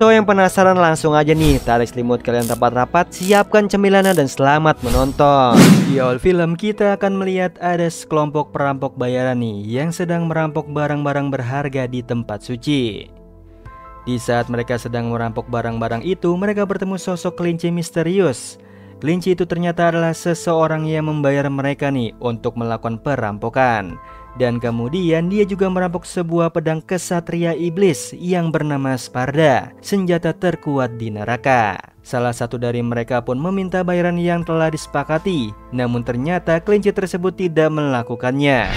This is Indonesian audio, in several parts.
So yang penasaran langsung aja nih, tarik selimut kalian rapat-rapat, siapkan cemilannya dan selamat menonton. Di awal film kita akan melihat ada sekelompok perampok bayaran nih yang sedang merampok barang-barang berharga di tempat suci. Di saat mereka sedang merampok barang-barang itu, mereka bertemu sosok kelinci misterius. Kelinci itu ternyata adalah seseorang yang membayar mereka nih untuk melakukan perampokan. Dan kemudian dia juga merampok sebuah pedang kesatria iblis yang bernama Sparda, senjata terkuat di neraka. Salah satu dari mereka pun meminta bayaran yang telah disepakati, namun ternyata kelinci tersebut tidak melakukannya.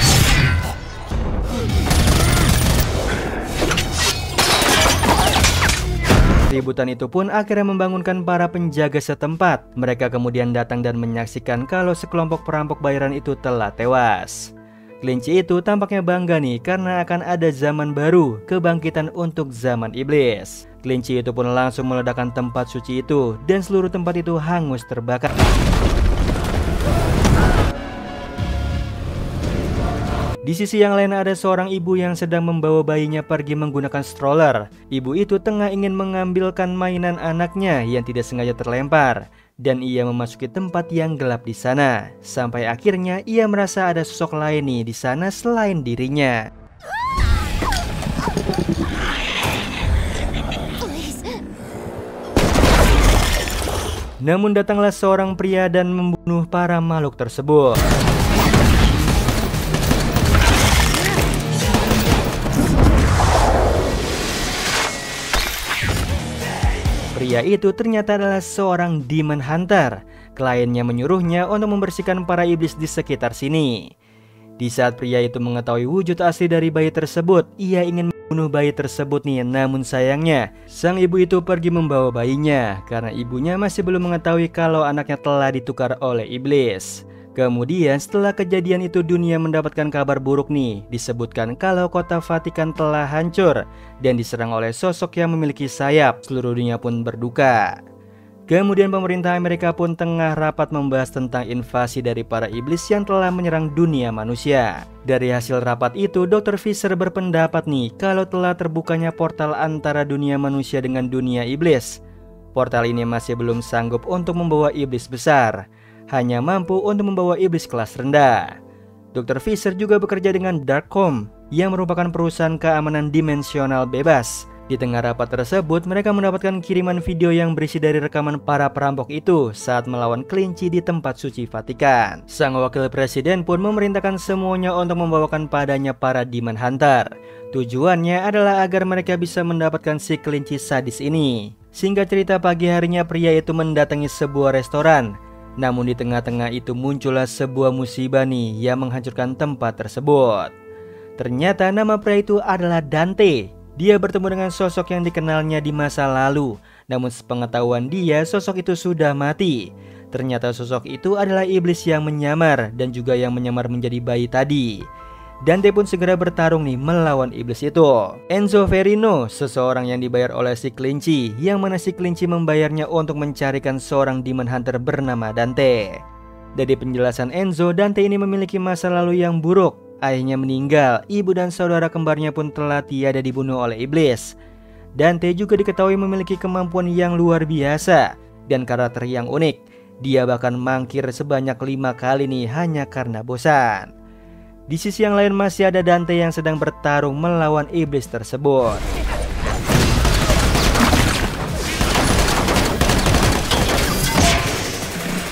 Keributan itu pun akhirnya membangunkan para penjaga setempat. Mereka kemudian datang dan menyaksikan kalau sekelompok perampok bayaran itu telah tewas. Kelinci itu tampaknya bangga nih karena akan ada zaman baru, kebangkitan untuk zaman iblis. Kelinci itu pun langsung meledakkan tempat suci itu dan seluruh tempat itu hangus terbakar. Di sisi yang lain ada seorang ibu yang sedang membawa bayinya pergi menggunakan stroller. Ibu itu tengah ingin mengambilkan mainan anaknya yang tidak sengaja terlempar. Dan ia memasuki tempat yang gelap di sana. Sampai akhirnya ia merasa ada sosok lain nih di sana selain dirinya. Namun datanglah seorang pria dan membunuh para makhluk tersebut. Pria itu ternyata adalah seorang demon hunter. Kliennya menyuruhnya untuk membersihkan para iblis di sekitar sini. Di saat pria itu mengetahui wujud asli dari bayi tersebut, ia ingin membunuh bayi tersebut nih. Namun sayangnya, sang ibu itu pergi membawa bayinya karena ibunya masih belum mengetahui kalau anaknya telah ditukar oleh iblis. Kemudian setelah kejadian itu dunia mendapatkan kabar buruk nih. Disebutkan kalau kota Vatikan telah hancur dan diserang oleh sosok yang memiliki sayap. Seluruh dunia pun berduka. Kemudian pemerintah Amerika pun tengah rapat membahas tentang invasi dari para iblis yang telah menyerang dunia manusia. Dari hasil rapat itu, Dr. Fisher berpendapat nih kalau telah terbukanya portal antara dunia manusia dengan dunia iblis. Portal ini masih belum sanggup untuk membawa iblis besar, hanya mampu untuk membawa iblis kelas rendah. Dr. Fisher juga bekerja dengan Darkcom yang merupakan perusahaan keamanan dimensional bebas. Di tengah rapat tersebut, mereka mendapatkan kiriman video yang berisi dari rekaman para perampok itu saat melawan kelinci di tempat suci Vatikan. Sang wakil presiden pun memerintahkan semuanya untuk membawakan padanya para demon hunter. Tujuannya adalah agar mereka bisa mendapatkan si kelinci sadis ini. Singkat cerita, pagi harinya pria itu mendatangi sebuah restoran. Namun di tengah-tengah itu muncullah sebuah musibah nih yang menghancurkan tempat tersebut. Ternyata nama pria itu adalah Dante. Dia bertemu dengan sosok yang dikenalnya di masa lalu. Namun sepengetahuan dia, sosok itu sudah mati. Ternyata sosok itu adalah iblis yang menyamar dan juga yang menyamar menjadi bayi tadi. Dante pun segera bertarung nih melawan iblis itu. Enzo Ferrino, seseorang yang dibayar oleh si kelinci, yang mana si kelinci membayarnya untuk mencarikan seorang demon hunter bernama Dante. Dari penjelasan Enzo, Dante ini memiliki masa lalu yang buruk. Ayahnya meninggal, ibu dan saudara kembarnya pun telah tiada dibunuh oleh iblis. Dante juga diketahui memiliki kemampuan yang luar biasa dan karakter yang unik. Dia bahkan mangkir sebanyak 5 kali nih hanya karena bosan. Di sisi yang lain masih ada Dante yang sedang bertarung melawan iblis tersebut.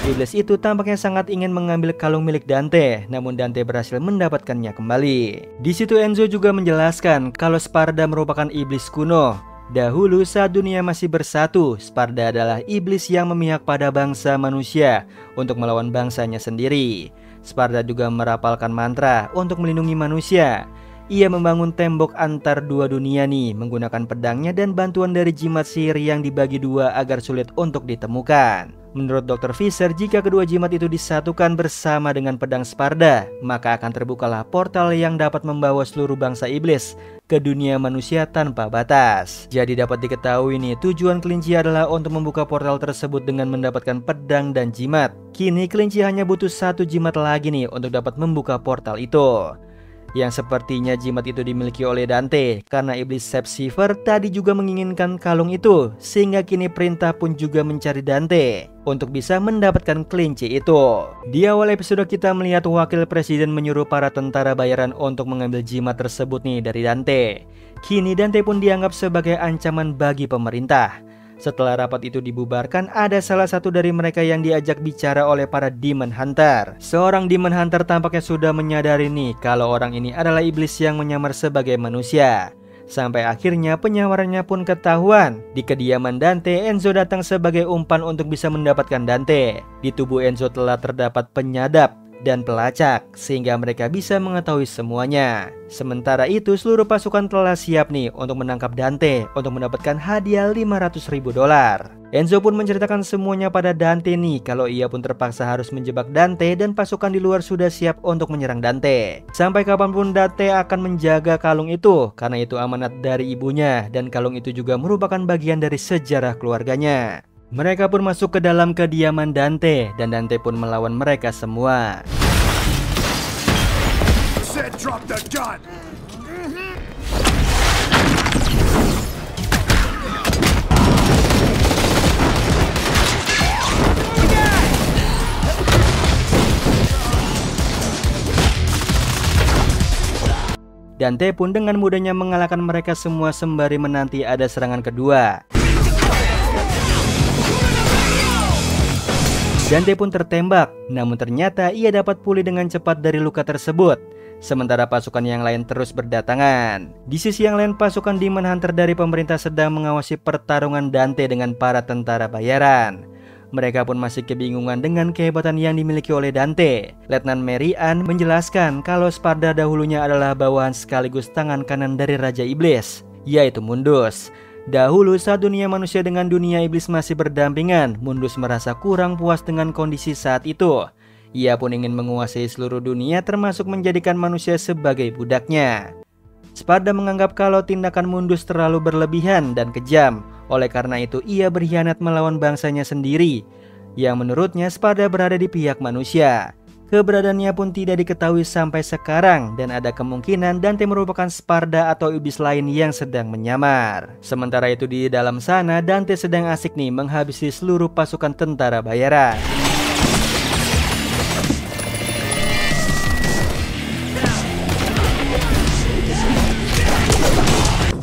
Iblis itu tampaknya sangat ingin mengambil kalung milik Dante, namun Dante berhasil mendapatkannya kembali. Di situ Enzo juga menjelaskan kalau Sparda merupakan iblis kuno. Dahulu saat dunia masih bersatu, Sparda adalah iblis yang memihak pada bangsa manusia untuk melawan bangsanya sendiri. Sparda juga merapalkan mantra untuk melindungi manusia. Ia membangun tembok antar dua dunia nih menggunakan pedangnya dan bantuan dari jimat sihir yang dibagi dua agar sulit untuk ditemukan. Menurut Dr. Fisher, jika kedua jimat itu disatukan bersama dengan pedang Sparda, maka akan terbukalah portal yang dapat membawa seluruh bangsa iblis ke dunia manusia tanpa batas. Jadi dapat diketahui nih, tujuan kelinci adalah untuk membuka portal tersebut dengan mendapatkan pedang dan jimat. Kini kelinci hanya butuh satu jimat lagi nih untuk dapat membuka portal itu. yang sepertinya jimat itu dimiliki oleh Dante karena iblis Sepsifer tadi juga menginginkan kalung itu, sehingga kini perintah pun juga mencari Dante untuk bisa mendapatkan kelinci itu. Di awal episode kita melihat wakil presiden menyuruh para tentara bayaran untuk mengambil jimat tersebut nih dari Dante. Kini Dante pun dianggap sebagai ancaman bagi pemerintah. Setelah rapat itu dibubarkan, ada salah satu dari mereka yang diajak bicara oleh para Demon Hunter. Seorang Demon Hunter tampaknya sudah menyadari nih kalau orang ini adalah iblis yang menyamar sebagai manusia. Sampai akhirnya penyamarannya pun ketahuan. Di kediaman Dante, Enzo datang sebagai umpan untuk bisa mendapatkan Dante. Di tubuh Enzo telah terdapat penyadap dan pelacak, sehingga mereka bisa mengetahui semuanya. Sementara itu seluruh pasukan telah siap nih untuk menangkap Dante untuk mendapatkan hadiah $500.000. Enzo pun menceritakan semuanya pada Dante nih kalau ia pun terpaksa harus menjebak Dante dan pasukan di luar sudah siap untuk menyerang Dante. Sampai kapanpun Dante akan menjaga kalung itu karena itu amanat dari ibunya dan kalung itu juga merupakan bagian dari sejarah keluarganya. Mereka pun masuk ke dalam kediaman Dante dan Dante pun melawan mereka semua. Dante pun dengan mudahnya mengalahkan mereka semua sembari menanti ada serangan kedua. Dante pun tertembak, namun ternyata ia dapat pulih dengan cepat dari luka tersebut. Sementara pasukan yang lain terus berdatangan. Di sisi yang lain, pasukan Demon Hunter dari pemerintah sedang mengawasi pertarungan Dante dengan para tentara bayaran. Mereka pun masih kebingungan dengan kehebatan yang dimiliki oleh Dante. Letnan Mary Ann menjelaskan kalau Sparda dahulunya adalah bawahan sekaligus tangan kanan dari Raja Iblis, yaitu Mundus. Dahulu saat dunia manusia dengan dunia iblis masih berdampingan, Mundus merasa kurang puas dengan kondisi saat itu. Ia pun ingin menguasai seluruh dunia termasuk menjadikan manusia sebagai budaknya. Sparda menganggap kalau tindakan Mundus terlalu berlebihan dan kejam. Oleh karena itu ia berkhianat melawan bangsanya sendiri, yang menurutnya Sparda berada di pihak manusia. Keberadaannya pun tidak diketahui sampai sekarang dan ada kemungkinan Dante merupakan Sparda atau iblis lain yang sedang menyamar. Sementara itu di dalam sana Dante sedang asik nih menghabisi seluruh pasukan tentara bayaran.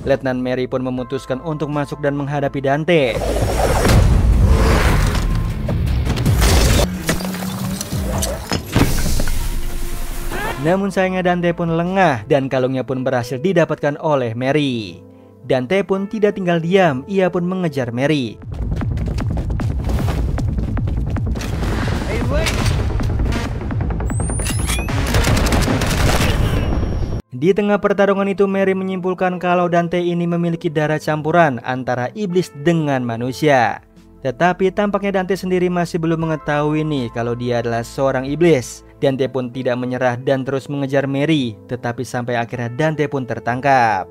Letnan Mary pun memutuskan untuk masuk dan menghadapi Dante. Namun sayangnya Dante pun lengah dan kalungnya pun berhasil didapatkan oleh Mary. Dante pun tidak tinggal diam, ia pun mengejar Mary. Di tengah pertarungan itu Mary menyimpulkan kalau Dante ini memiliki darah campuran antara iblis dengan manusia. Tetapi tampaknya Dante sendiri masih belum mengetahui nih kalau dia adalah seorang iblis. Dante pun tidak menyerah dan terus mengejar Mary, tetapi sampai akhirnya Dante pun tertangkap.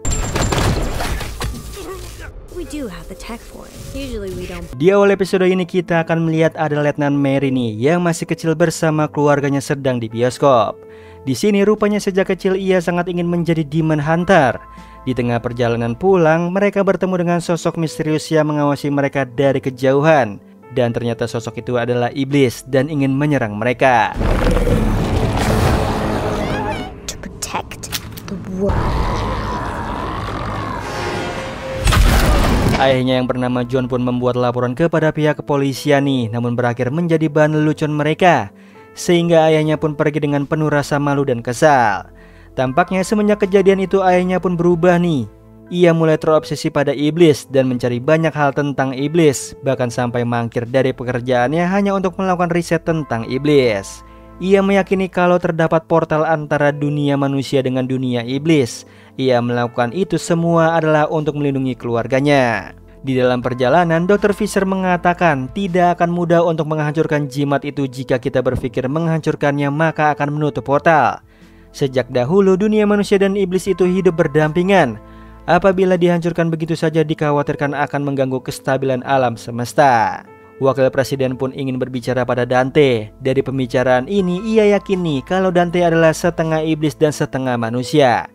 Di awal episode ini kita akan melihat ada Letnan Mary nih yang masih kecil bersama keluarganya sedang di bioskop. Di sini rupanya sejak kecil ia sangat ingin menjadi Demon Hunter. Di tengah perjalanan pulang, mereka bertemu dengan sosok misterius yang mengawasi mereka dari kejauhan. Dan ternyata sosok itu adalah iblis dan ingin menyerang mereka. To protect the world. Ayahnya yang bernama John pun membuat laporan kepada pihak kepolisian nih, namun berakhir menjadi bahan lelucon mereka. Sehingga ayahnya pun pergi dengan penuh rasa malu dan kesal. Tampaknya semenjak kejadian itu ayahnya pun berubah nih. Ia mulai terobsesi pada iblis dan mencari banyak hal tentang iblis, bahkan sampai mangkir dari pekerjaannya hanya untuk melakukan riset tentang iblis. Ia meyakini kalau terdapat portal antara dunia manusia dengan dunia iblis. Ia melakukan itu semua adalah untuk melindungi keluarganya. Di dalam perjalanan, Dr. Fisher mengatakan tidak akan mudah untuk menghancurkan jimat itu. Jika kita berpikir menghancurkannya maka akan menutup portal. Sejak dahulu dunia manusia dan iblis itu hidup berdampingan. Apabila dihancurkan begitu saja dikhawatirkan akan mengganggu kestabilan alam semesta. Wakil Presiden pun ingin berbicara pada Dante. Dari pembicaraan ini ia yakin nih kalau Dante adalah setengah iblis dan setengah manusia.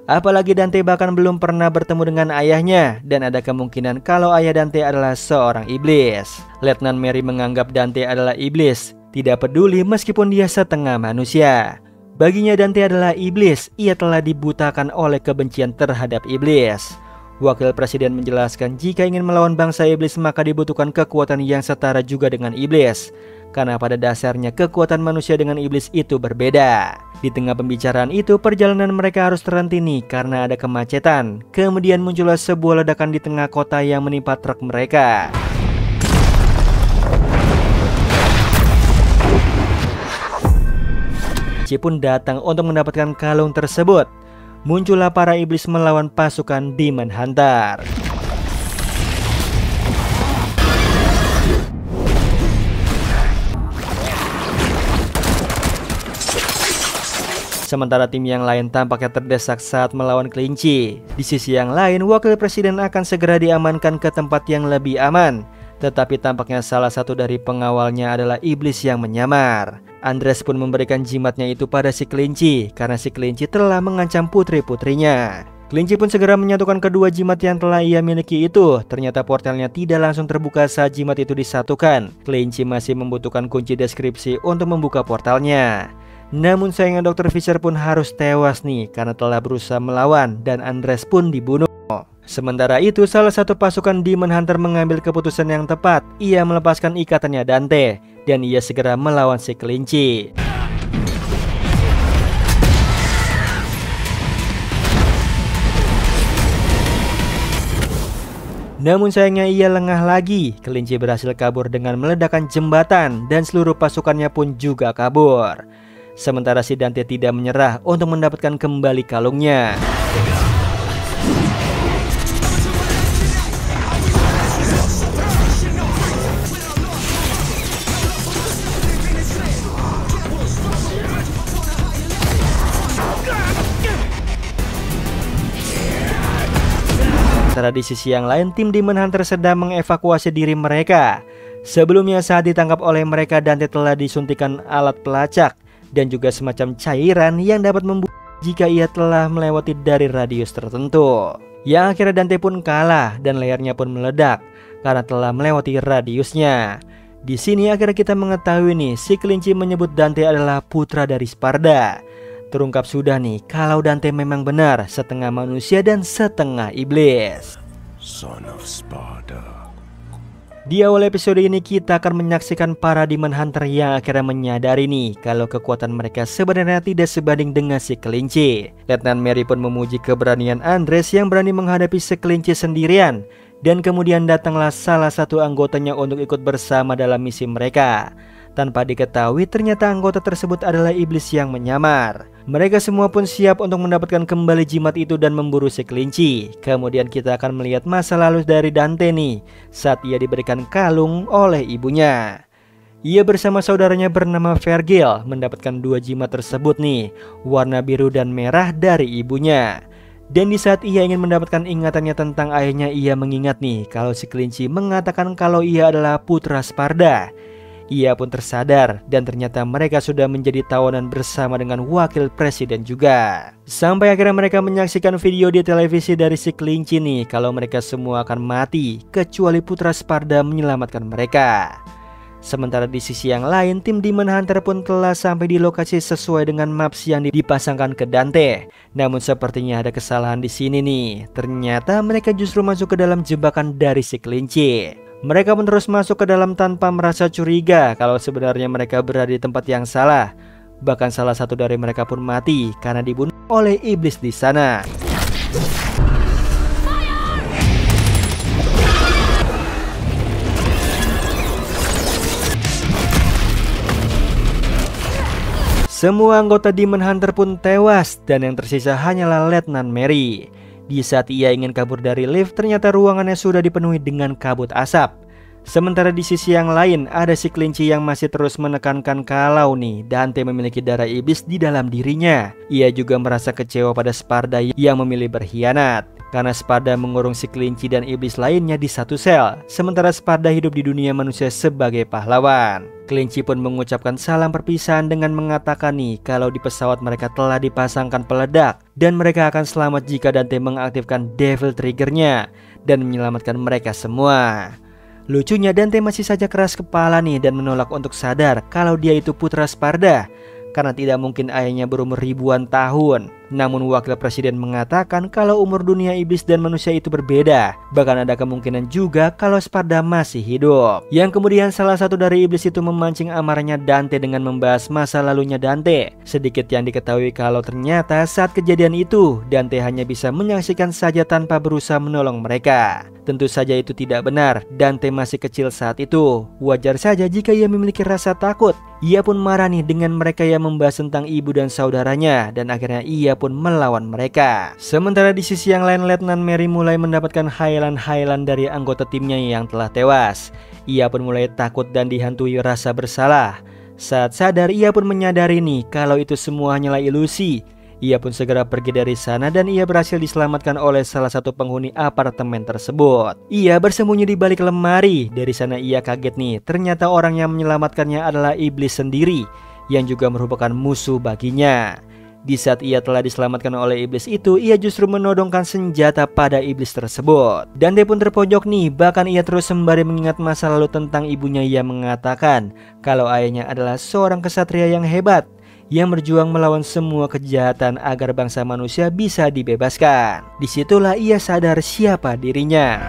Apalagi Dante bahkan belum pernah bertemu dengan ayahnya dan ada kemungkinan kalau ayah Dante adalah seorang iblis. Letnan Mary menganggap Dante adalah iblis, tidak peduli meskipun dia setengah manusia. Baginya Dante adalah iblis, ia telah dibutakan oleh kebencian terhadap iblis. Wakil Presiden menjelaskan jika ingin melawan bangsa iblis maka dibutuhkan kekuatan yang setara juga dengan iblis. Karena pada dasarnya kekuatan manusia dengan iblis itu berbeda. Di tengah pembicaraan itu perjalanan mereka harus terhenti nih karena ada kemacetan. Kemudian muncullah sebuah ledakan di tengah kota yang menimpa truk mereka. Cip pun datang untuk mendapatkan kalung tersebut. Muncullah para iblis melawan pasukan Demon Hunter. Sementara tim yang lain tampaknya terdesak saat melawan kelinci. Di sisi yang lain, Wakil Presiden akan segera diamankan ke tempat yang lebih aman. Tetapi tampaknya salah satu dari pengawalnya adalah iblis yang menyamar. Andres pun memberikan jimatnya itu pada si kelinci karena si kelinci telah mengancam putri-putrinya. Kelinci pun segera menyatukan kedua jimat yang telah ia miliki itu. Ternyata portalnya tidak langsung terbuka saat jimat itu disatukan. Kelinci masih membutuhkan kunci deskripsi untuk membuka portalnya. Namun sayangnya Dr. Fisher pun harus tewas nih karena telah berusaha melawan dan Andres pun dibunuh. Sementara itu salah satu pasukan Demon Hunter mengambil keputusan yang tepat. Ia melepaskan ikatannya Dante dan ia segera melawan si kelinci. Namun sayangnya ia lengah lagi. Kelinci berhasil kabur dengan meledakkan jembatan dan seluruh pasukannya pun juga kabur. Sementara si Dante tidak menyerah untuk mendapatkan kembali kalungnya. Sementara di sisi yang lain, tim Demon Hunter sedang mengevakuasi diri mereka. Sebelumnya saat ditangkap oleh mereka, Dante telah disuntikan alat pelacak dan juga semacam cairan yang dapat membunuh jika ia telah melewati dari radius tertentu. Yang akhirnya Dante pun kalah dan layarnya pun meledak karena telah melewati radiusnya. Di sini akhirnya kita mengetahui nih, si kelinci menyebut Dante adalah putra dari Sparda. Terungkap sudah nih kalau Dante memang benar setengah manusia dan setengah iblis. Son of Sparda. Di awal episode ini kita akan menyaksikan para Demon Hunter yang akhirnya menyadari nih kalau kekuatan mereka sebenarnya tidak sebanding dengan si kelinci. Letnan Mary pun memuji keberanian Andres yang berani menghadapi si kelinci sendirian. Dan kemudian datanglah salah satu anggotanya untuk ikut bersama dalam misi mereka. Tanpa diketahui ternyata anggota tersebut adalah iblis yang menyamar. Mereka semua pun siap untuk mendapatkan kembali jimat itu dan memburu si kelinci. Kemudian kita akan melihat masa lalu dari Dante nih saat ia diberikan kalung oleh ibunya. Ia bersama saudaranya bernama Vergil mendapatkan dua jimat tersebut nih, warna biru dan merah dari ibunya. Dan di saat ia ingin mendapatkan ingatannya tentang ayahnya, ia mengingat nih kalau si kelinci mengatakan kalau ia adalah putra Sparda. Ia pun tersadar dan ternyata mereka sudah menjadi tawanan bersama dengan wakil presiden juga. Sampai akhirnya mereka menyaksikan video di televisi dari si kelinci nih kalau mereka semua akan mati kecuali putra Sparda menyelamatkan mereka. Sementara di sisi yang lain, tim Demon Hunter pun telah sampai di lokasi sesuai dengan maps yang dipasangkan ke Dante. Namun sepertinya ada kesalahan di sini nih. Ternyata mereka justru masuk ke dalam jebakan dari si kelinci. Mereka pun terus masuk ke dalam tanpa merasa curiga kalau sebenarnya mereka berada di tempat yang salah. Bahkan salah satu dari mereka pun mati karena dibunuh oleh iblis di sana. Semua anggota Demon Hunter pun tewas dan yang tersisa hanyalah Letnan Mary. Di saat ia ingin kabur dari lift, ternyata ruangannya sudah dipenuhi dengan kabut asap. Sementara di sisi yang lain, ada si kelinci yang masih terus menekankan kalau nih Dante memiliki darah iblis di dalam dirinya. Ia juga merasa kecewa pada Sparda yang memilih berkhianat. karena Sparda mengurung si kelinci dan iblis lainnya di satu sel, sementara Sparda hidup di dunia manusia sebagai pahlawan. Kelinci pun mengucapkan salam perpisahan dengan mengatakan nih kalau di pesawat mereka telah dipasangkan peledak dan mereka akan selamat jika Dante mengaktifkan Devil Trigger-nya dan menyelamatkan mereka semua. Lucunya Dante masih saja keras kepala nih dan menolak untuk sadar kalau dia itu putra Sparda, karena tidak mungkin ayahnya berumur ribuan tahun. Namun wakil presiden mengatakan kalau umur dunia iblis dan manusia itu berbeda. Bahkan ada kemungkinan juga kalau Sparda masih hidup. Yang kemudian salah satu dari iblis itu memancing amarahnya Dante dengan membahas masa lalunya Dante. Sedikit yang diketahui kalau ternyata saat kejadian itu Dante hanya bisa menyaksikan saja tanpa berusaha menolong mereka. Tentu saja itu tidak benar. Dante masih kecil saat itu. Wajar saja jika ia memiliki rasa takut. Ia pun marah nih dengan mereka yang membahas tentang ibu dan saudaranya, dan akhirnya ia pun melawan mereka. Sementara di sisi yang lain, Letnan Mary mulai mendapatkan khailan-khailan dari anggota timnya yang telah tewas. Ia pun mulai takut dan dihantui rasa bersalah. Saat sadar, ia pun menyadari nih kalau itu semua hanyalah ilusi. Ia pun segera pergi dari sana dan ia berhasil diselamatkan oleh salah satu penghuni apartemen tersebut. Ia bersembunyi di balik lemari. Dari sana ia kaget nih, ternyata orang yang menyelamatkannya adalah iblis sendiri yang juga merupakan musuh baginya. Di saat ia telah diselamatkan oleh iblis itu, ia justru menodongkan senjata pada iblis tersebut. Dante pun terpojok nih, bahkan ia terus sembari mengingat masa lalu tentang ibunya yang mengatakan kalau ayahnya adalah seorang kesatria yang hebat yang berjuang melawan semua kejahatan agar bangsa manusia bisa dibebaskan. Disitulah ia sadar siapa dirinya.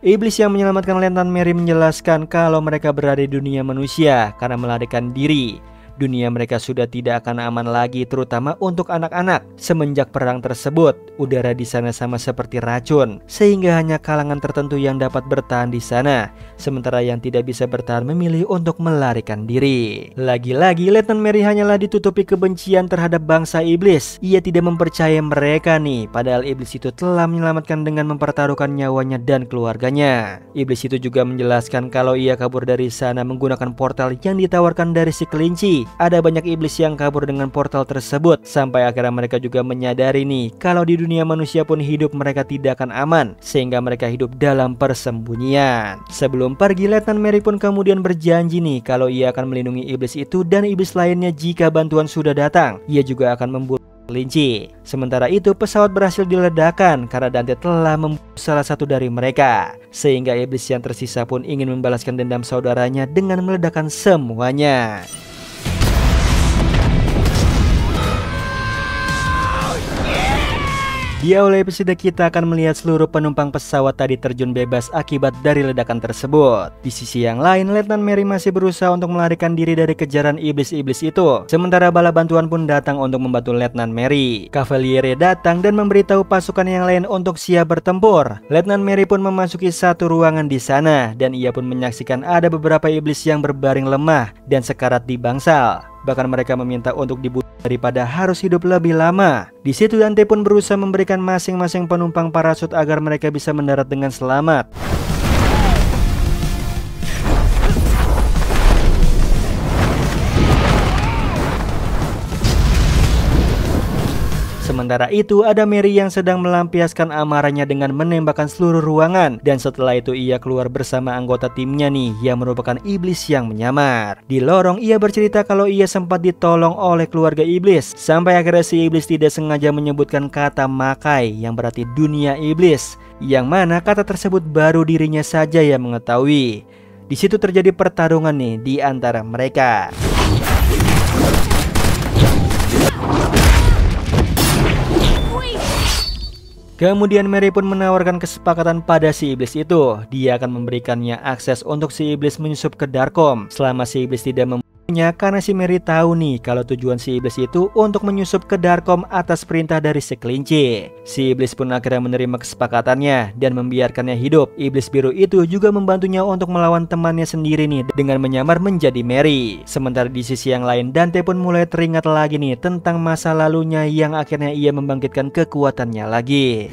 Iblis yang menyelamatkan Letnan Mary menjelaskan kalau mereka berada di dunia manusia karena melarikan diri. Dunia mereka sudah tidak akan aman lagi, terutama untuk anak-anak. Semenjak perang tersebut, udara di sana sama seperti racun, sehingga hanya kalangan tertentu yang dapat bertahan di sana, sementara yang tidak bisa bertahan memilih untuk melarikan diri. Lagi-lagi, Letnan Mary hanyalah ditutupi kebencian terhadap bangsa iblis. Ia tidak mempercayai mereka nih, padahal iblis itu telah menyelamatkan dengan mempertaruhkan nyawanya dan keluarganya. Iblis itu juga menjelaskan kalau ia kabur dari sana menggunakan portal yang ditawarkan dari si kelinci. Ada banyak iblis yang kabur dengan portal tersebut, sampai akhirnya mereka juga menyadari nih kalau di dunia manusia pun hidup mereka tidak akan aman, sehingga mereka hidup dalam persembunyian. Sebelum pergi, Letnan Mary pun kemudian berjanji nih kalau ia akan melindungi iblis itu dan iblis lainnya jika bantuan sudah datang. Ia juga akan membunuh kelinci. Sementara itu pesawat berhasil diledakkan karena Dante telah membunuh salah satu dari mereka, sehingga iblis yang tersisa pun ingin membalaskan dendam saudaranya dengan meledakkan semuanya. Di awal episode kita akan melihat seluruh penumpang pesawat tadi terjun bebas akibat dari ledakan tersebut. Di sisi yang lain, Letnan Mary masih berusaha untuk melarikan diri dari kejaran iblis-iblis itu. Sementara bala bantuan pun datang untuk membantu Letnan Mary. Cavaliere datang dan memberitahu pasukan yang lain untuk siap bertempur. Letnan Mary pun memasuki satu ruangan di sana dan ia pun menyaksikan ada beberapa iblis yang berbaring lemah dan sekarat di bangsal. Bahkan mereka meminta untuk dibunuh daripada harus hidup lebih lama. Di situ Dante pun berusaha memberikan masing-masing penumpang parasut agar mereka bisa mendarat dengan selamat. Sementara itu ada Mary yang sedang melampiaskan amarahnya dengan menembakkan seluruh ruangan. Dan setelah itu ia keluar bersama anggota timnya nih yang merupakan iblis yang menyamar. Di lorong ia bercerita kalau ia sempat ditolong oleh keluarga iblis. Sampai akhirnya si iblis tidak sengaja menyebutkan kata Makai yang berarti dunia iblis, yang mana kata tersebut baru dirinya saja yang mengetahui. Di situ terjadi pertarungan nih di antara mereka. Kemudian Mary pun menawarkan kesepakatan pada si iblis itu. Dia akan memberikannya akses untuk si iblis menyusup ke Darkom selama si iblis tidak membunuhnya, karena si Mary tahu nih kalau tujuan si iblis itu untuk menyusup ke Darkom atas perintah dari si kelinci. Si iblis pun akhirnya menerima kesepakatannya dan membiarkannya hidup. Iblis biru itu juga membantunya untuk melawan temannya sendiri nih dengan menyamar menjadi Mary. Sementara di sisi yang lain, Dante pun mulai teringat lagi nih tentang masa lalunya yang akhirnya ia membangkitkan kekuatannya lagi.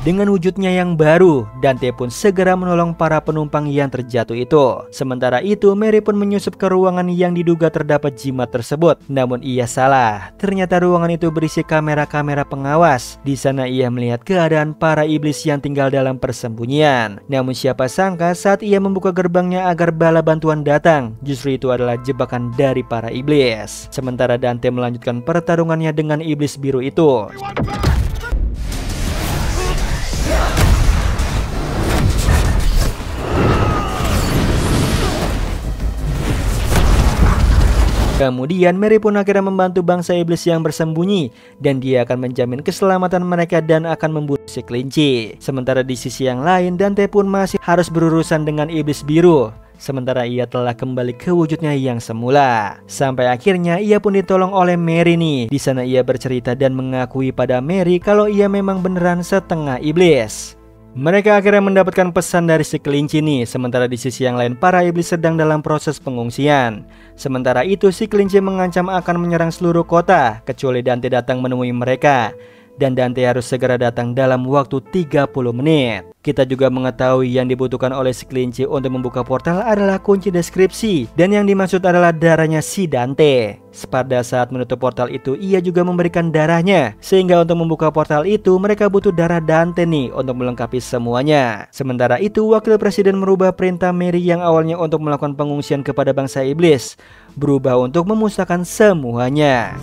Dengan wujudnya yang baru, Dante pun segera menolong para penumpang yang terjatuh itu. Sementara itu, Mary pun menyusup ke ruangan yang diduga terdapat jimat tersebut. Namun ia salah. Ternyata ruangan itu berisi kamera-kamera pengawas. Di sana ia melihat keadaan para iblis yang tinggal dalam persembunyian. Namun siapa sangka saat ia membuka gerbangnya agar bala bantuan datang, justru itu adalah jebakan dari para iblis. Sementara Dante melanjutkan pertarungannya dengan iblis biru itu. Kemudian Mary pun akhirnya membantu bangsa iblis yang bersembunyi, dan dia akan menjamin keselamatan mereka dan akan membunuh si kelinci. Sementara di sisi yang lain, Dante pun masih harus berurusan dengan iblis biru. Sementara ia telah kembali ke wujudnya yang semula. Sampai akhirnya ia pun ditolong oleh Mary nih. Di sana ia bercerita dan mengakui pada Mary kalau ia memang beneran setengah iblis. Mereka akhirnya mendapatkan pesan dari si kelinci nih. Sementara di sisi yang lain para iblis sedang dalam proses pengungsian. Sementara itu si kelinci mengancam akan menyerang seluruh kota kecuali Dante datang menemui mereka. Dan Dante harus segera datang dalam waktu 30 menit. Kita juga mengetahui yang dibutuhkan oleh si kelinci untuk membuka portal adalah kunci deskripsi. Dan yang dimaksud adalah darahnya si Dante. Pada saat menutup portal itu ia juga memberikan darahnya. Sehingga untuk membuka portal itu mereka butuh darah Dante nih untuk melengkapi semuanya. Sementara itu wakil presiden merubah perintah Mary yang awalnya untuk melakukan pengungsian kepada bangsa iblis berubah untuk memusnahkan semuanya.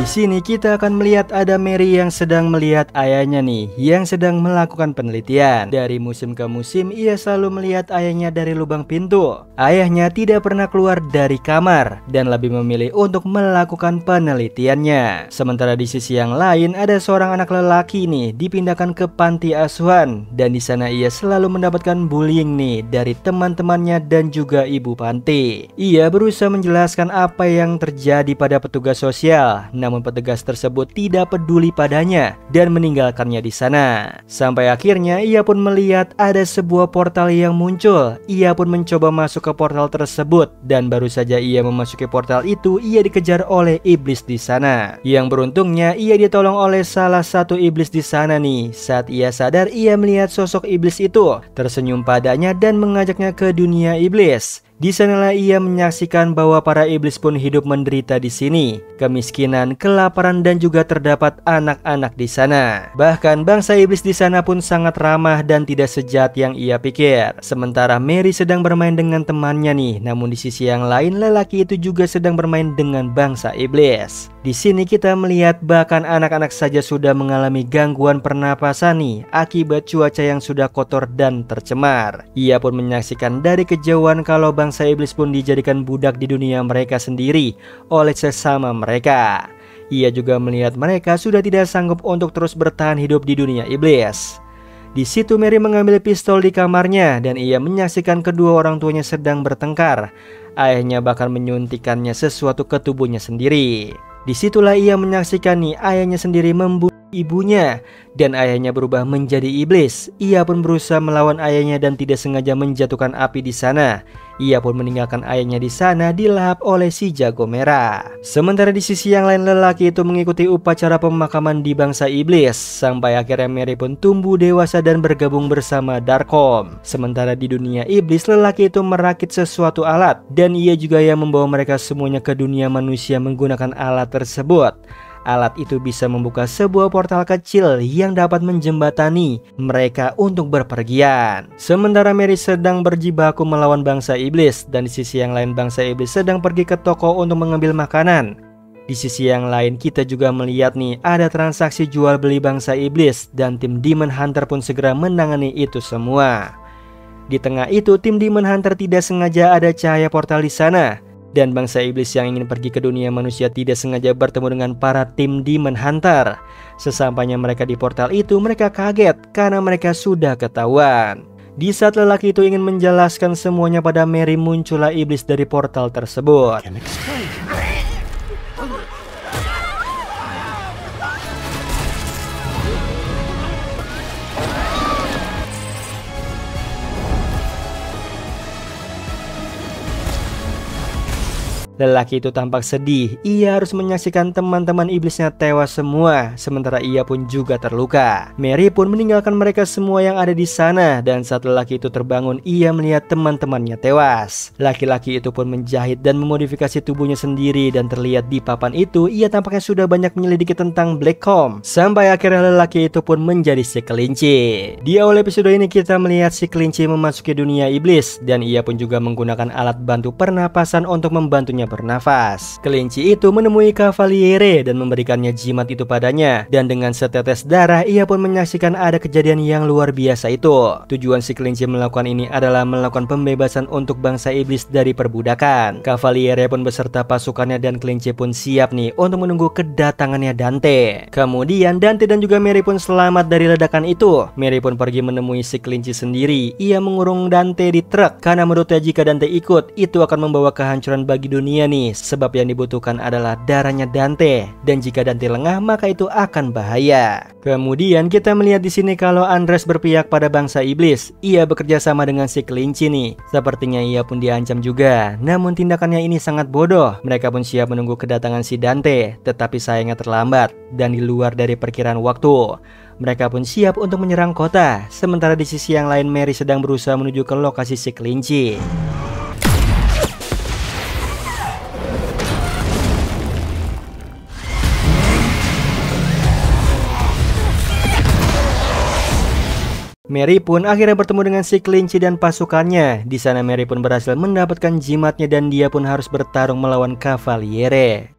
Di sini kita akan melihat ada Mary yang sedang melihat ayahnya nih, yang sedang melakukan penelitian. Dari musim ke musim ia selalu melihat ayahnya dari lubang pintu. Ayahnya tidak pernah keluar dari kamar dan lebih memilih untuk melakukan penelitiannya. Sementara di sisi yang lain ada seorang anak lelaki nih dipindahkan ke panti asuhan, dan di sana ia selalu mendapatkan bullying nih dari teman-temannya dan juga ibu panti. Ia berusaha menjelaskan apa yang terjadi pada petugas sosial. Namun petugas tersebut tidak peduli padanya dan meninggalkannya di sana. Sampai akhirnya ia pun melihat ada sebuah portal yang muncul. Ia pun mencoba masuk ke portal tersebut dan baru saja ia memasuki portal itu ia dikejar oleh iblis di sana. Yang beruntungnya ia ditolong oleh salah satu iblis di sana nih. Saat ia sadar ia melihat sosok iblis itu tersenyum padanya dan mengajaknya ke dunia iblis. Di sanalah ia menyaksikan bahwa para iblis pun hidup menderita di sini, kemiskinan, kelaparan dan juga terdapat anak-anak di sana. Bahkan bangsa iblis di sana pun sangat ramah dan tidak sejahat yang ia pikir. Sementara Mary sedang bermain dengan temannya nih, namun di sisi yang lain lelaki itu juga sedang bermain dengan bangsa iblis. Di sini kita melihat bahkan anak-anak saja sudah mengalami gangguan pernapasan nih akibat cuaca yang sudah kotor dan tercemar. Ia pun menyaksikan dari kejauhan kalau bangsa iblis pun dijadikan budak di dunia mereka sendiri oleh sesama mereka. Ia juga melihat mereka sudah tidak sanggup untuk terus bertahan hidup di dunia iblis. Di situ Mary mengambil pistol di kamarnya dan ia menyaksikan kedua orang tuanya sedang bertengkar. Ayahnya bahkan menyuntikannya sesuatu ke tubuhnya sendiri. Disitulah ia menyaksikan nih ayahnya sendiri membunuh ibunya dan ayahnya berubah menjadi iblis. Ia pun berusaha melawan ayahnya dan tidak sengaja menjatuhkan api di sana. Ia pun meninggalkan ayahnya di sana dilahap oleh si jago merah. Sementara di sisi yang lain lelaki itu mengikuti upacara pemakaman di bangsa iblis sampai akhirnya Mary pun tumbuh dewasa dan bergabung bersama Darkholm. Sementara di dunia iblis lelaki itu merakit sesuatu alat dan ia juga yang membawa mereka semuanya ke dunia manusia menggunakan alat tersebut. Alat itu bisa membuka sebuah portal kecil yang dapat menjembatani mereka untuk berpergian. Sementara Mary sedang berjibaku melawan bangsa iblis dan di sisi yang lain bangsa iblis sedang pergi ke toko untuk mengambil makanan. Di sisi yang lain kita juga melihat nih ada transaksi jual beli bangsa iblis dan tim Demon Hunter pun segera menangani itu semua. Di tengah itu tim Demon Hunter tidak sengaja ada cahaya portal di sana. Dan bangsa iblis yang ingin pergi ke dunia manusia tidak sengaja bertemu dengan para tim Demon Hunter. Sesampainya mereka di portal itu mereka kaget karena mereka sudah ketahuan. Di saat lelaki itu ingin menjelaskan semuanya pada Mary muncullah iblis dari portal tersebut. Lelaki itu tampak sedih. Ia harus menyaksikan teman-teman iblisnya tewas semua, sementara ia pun juga terluka. Mary pun meninggalkan mereka semua yang ada di sana, dan saat lelaki itu terbangun, ia melihat teman-temannya tewas. Laki-laki itu pun menjahit dan memodifikasi tubuhnya sendiri, dan terlihat di papan itu ia tampaknya sudah banyak menyelidiki tentang Blackcomb. Sampai akhirnya lelaki itu pun menjadi si kelinci. Di awal episode ini kita melihat si kelinci memasuki dunia iblis, dan ia pun juga menggunakan alat bantu pernapasan untuk membantunya bernafas. Kelinci itu menemui Cavaliere dan memberikannya jimat itu padanya, dan dengan setetes darah ia pun menyaksikan ada kejadian yang luar biasa itu. Tujuan si kelinci melakukan ini adalah melakukan pembebasan untuk bangsa iblis dari perbudakan. Cavaliere pun beserta pasukannya dan kelinci pun siap nih untuk menunggu kedatangannya Dante. Kemudian Dante dan juga Mary pun selamat dari ledakan itu. Mary pun pergi menemui si kelinci sendiri. Ia mengurung Dante di truk karena menurutnya jika Dante ikut itu akan membawa kehancuran bagi dunia nih, sebab yang dibutuhkan adalah darahnya Dante, dan jika Dante lengah maka itu akan bahaya. Kemudian kita melihat di sini kalau Andres berpihak pada bangsa iblis. Ia bekerja sama dengan si kelinci nih. Sepertinya ia pun diancam juga, namun tindakannya ini sangat bodoh. Mereka pun siap menunggu kedatangan si Dante, tetapi sayangnya terlambat dan di luar dari perkiraan waktu. Mereka pun siap untuk menyerang kota, sementara di sisi yang lain Mary sedang berusaha menuju ke lokasi si kelinci. Mary pun akhirnya bertemu dengan si kelinci dan pasukannya. Di sana Mary pun berhasil mendapatkan jimatnya dan dia pun harus bertarung melawan Cavaliere.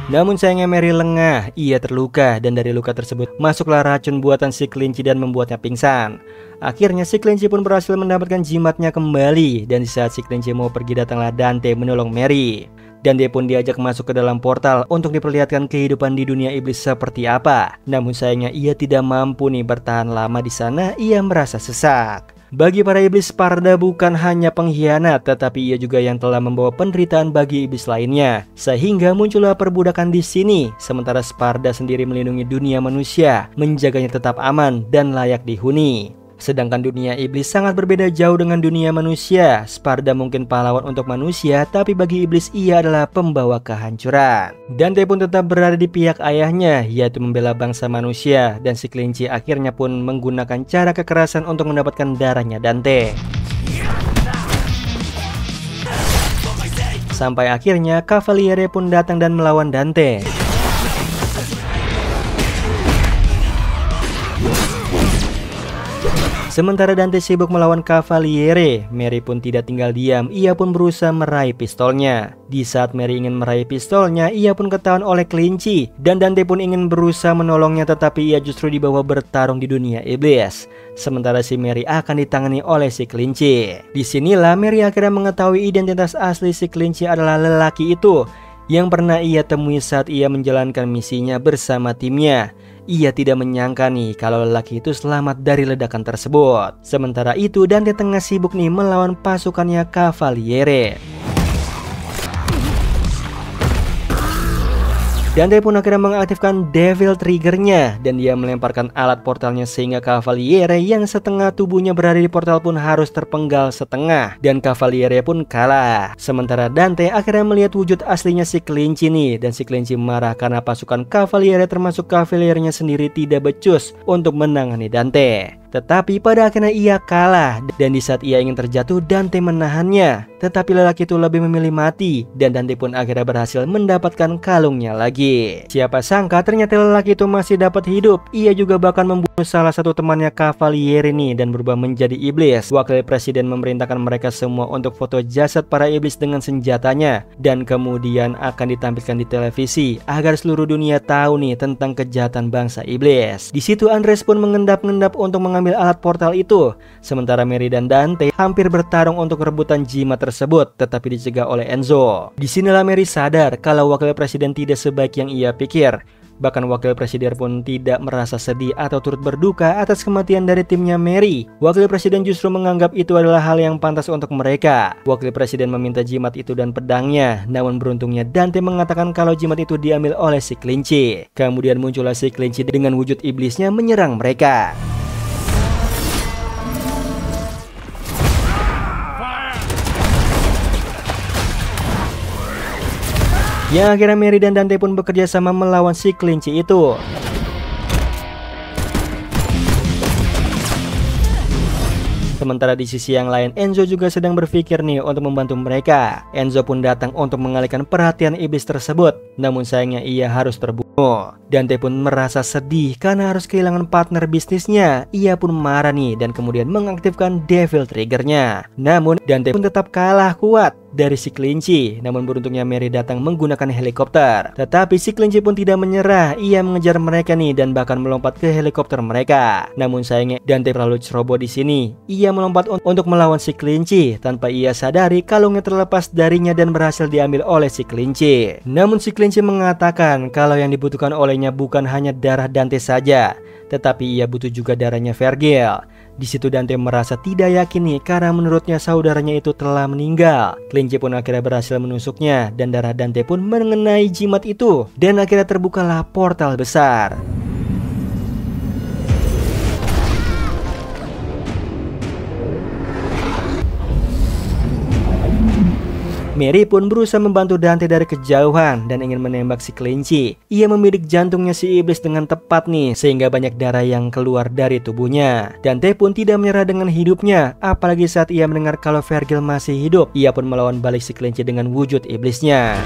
Namun sayangnya Mary lengah, ia terluka dan dari luka tersebut masuklah racun buatan si kelinci dan membuatnya pingsan. Akhirnya si kelinci pun berhasil mendapatkan jimatnya kembali, dan di saat si kelinci mau pergi datanglah Dante menolong Mary. Dante pun diajak masuk ke dalam portal untuk diperlihatkan kehidupan di dunia iblis seperti apa. Namun sayangnya ia tidak mampu nih bertahan lama di sana, ia merasa sesak. Bagi para iblis, Sparda bukan hanya pengkhianat, tetapi ia juga yang telah membawa penderitaan bagi iblis lainnya. Sehingga muncullah perbudakan di sini, sementara Sparda sendiri melindungi dunia manusia, menjaganya tetap aman dan layak dihuni. Sedangkan dunia iblis sangat berbeda jauh dengan dunia manusia. Sparda mungkin pahlawan untuk manusia, tapi bagi iblis ia adalah pembawa kehancuran. Dante pun tetap berada di pihak ayahnya, yaitu membela bangsa manusia, dan si kelinci akhirnya pun menggunakan cara kekerasan untuk mendapatkan darahnya Dante. Sampai akhirnya Cavaliere pun datang dan melawan Dante. Sementara Dante sibuk melawan Cavaliere, Mary pun tidak tinggal diam. Ia pun berusaha meraih pistolnya. Di saat Mary ingin meraih pistolnya, ia pun ketahuan oleh kelinci. Dan Dante pun ingin berusaha menolongnya, tetapi ia justru dibawa bertarung di dunia iblis. Sementara si Mary akan ditangani oleh si kelinci. Disinilah Mary akhirnya mengetahui identitas asli si kelinci adalah lelaki itu yang pernah ia temui saat ia menjalankan misinya bersama timnya. Ia tidak menyangka nih kalau lelaki itu selamat dari ledakan tersebut. Sementara itu Dante tengah sibuk nih melawan pasukannya Cavaliere. Dante pun akhirnya mengaktifkan Devil Trigger-nya dan dia melemparkan alat portalnya sehingga Cavaliere yang setengah tubuhnya berada di portal pun harus terpenggal setengah dan Cavaliere pun kalah. Sementara Dante akhirnya melihat wujud aslinya si kelinci nih, dan si kelinci marah karena pasukan Cavaliere termasuk Cavaliernya sendiri tidak becus untuk menangani Dante. Tetapi pada akhirnya ia kalah, dan di saat ia ingin terjatuh Dante menahannya. Tetapi lelaki itu lebih memilih mati, dan Dante pun akhirnya berhasil mendapatkan kalungnya lagi. Siapa sangka ternyata lelaki itu masih dapat hidup. Ia juga bahkan membunuh salah satu temannya Cavaliere ini dan berubah menjadi iblis. Wakil presiden memerintahkan mereka semua untuk foto jasad para iblis dengan senjatanya, dan kemudian akan ditampilkan di televisi agar seluruh dunia tahu nih tentang kejahatan bangsa iblis. Di situ Andres pun mengendap-endap untuk mengambil alat portal itu, sementara Mary dan Dante hampir bertarung untuk rebutan jimat tersebut, tetapi dicegah oleh Enzo. Disinilah Mary sadar kalau wakil presiden tidak sebaik yang ia pikir. Bahkan wakil presiden pun tidak merasa sedih atau turut berduka atas kematian dari timnya Mary. Wakil presiden justru menganggap itu adalah hal yang pantas untuk mereka. Wakil presiden meminta jimat itu dan pedangnya, namun beruntungnya Dante mengatakan kalau jimat itu diambil oleh si kelinci. Kemudian muncullah si kelinci dengan wujud iblisnya menyerang mereka. Yang akhirnya Mary dan Dante pun bekerja sama melawan si kelinci itu. Sementara di sisi yang lain, Enzo juga sedang berpikir nih untuk membantu mereka. Enzo pun datang untuk mengalihkan perhatian iblis tersebut, namun sayangnya ia harus terbunuh. Dante pun merasa sedih karena harus kehilangan partner bisnisnya. Ia pun marah nih dan kemudian mengaktifkan Devil Trigger-nya. Namun Dante pun tetap kalah kuat dari si kelinci. Namun beruntungnya Mary datang menggunakan helikopter. Tetapi si kelinci pun tidak menyerah. Ia mengejar mereka nih dan bahkan melompat ke helikopter mereka. Namun sayangnya Dante terlalu ceroboh di sini. Ia melompat untuk melawan si kelinci tanpa ia sadari kalungnya terlepas darinya dan berhasil diambil oleh si kelinci. Namun si kelinci mengatakan kalau yang dibutuhkan olehnya bukan hanya darah Dante saja, tetapi ia butuh juga darahnya Vergil. Di situ Dante merasa tidak yakin nih karena menurutnya saudaranya itu telah meninggal. Kelinci pun akhirnya berhasil menusuknya dan darah Dante pun mengenai jimat itu dan akhirnya terbukalah portal besar. Mary pun berusaha membantu Dante dari kejauhan dan ingin menembak si kelinci. Ia membidik jantungnya si iblis dengan tepat nih, sehingga banyak darah yang keluar dari tubuhnya. Dante pun tidak menyerah dengan hidupnya, apalagi saat ia mendengar kalau Vergil masih hidup. Ia pun melawan balik si kelinci dengan wujud iblisnya.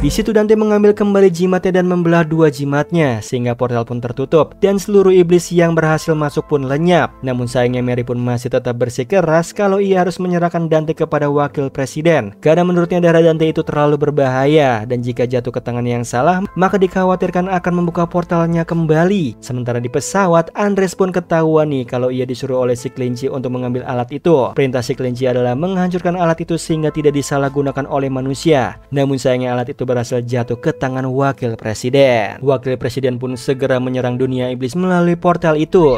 Di situ Dante mengambil kembali jimatnya dan membelah dua jimatnya sehingga portal pun tertutup dan seluruh iblis yang berhasil masuk pun lenyap. Namun sayangnya Mary pun masih tetap bersikeras kalau ia harus menyerahkan Dante kepada wakil presiden karena menurutnya darah Dante itu terlalu berbahaya dan jika jatuh ke tangan yang salah maka dikhawatirkan akan membuka portalnya kembali. Sementara di pesawat, Andres pun ketahuan nih kalau ia disuruh oleh si kelinci untuk mengambil alat itu. Perintah si kelinci adalah menghancurkan alat itu sehingga tidak disalahgunakan oleh manusia. Namun sayangnya alat itu berhasil jatuh ke tangan wakil presiden. Wakil presiden pun segera menyerang dunia iblis melalui portal itu.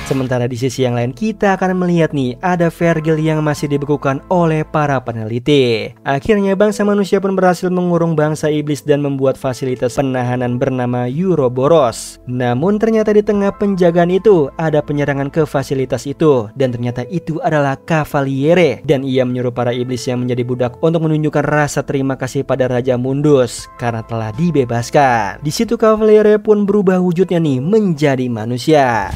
Sementara di sisi yang lain kita akan melihat nih ada Vergil yang masih dibekukan oleh para peneliti. Akhirnya bangsa manusia pun berhasil mengurung bangsa iblis dan membuat fasilitas penahanan bernama Ouroboros. Namun ternyata di tengah penjagaan itu ada penyerangan ke fasilitas itu dan ternyata itu adalah Cavaliere dan ia menyuruh para iblis yang menjadi budak untuk menunjukkan rasa terima kasih pada Raja Mundus karena telah dibebaskan. Di situ Cavaliere pun berubah wujudnya nih menjadi manusia.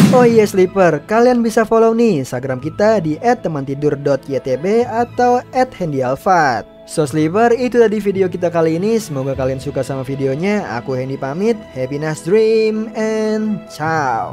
Oh iya Sleeper, kalian bisa follow nih Instagram kita di @temantidur.ytb atau @handyalfat. So Sleeper, itu tadi video kita kali ini. Semoga kalian suka sama videonya. Aku Hendy pamit. Happy nice dream and ciao.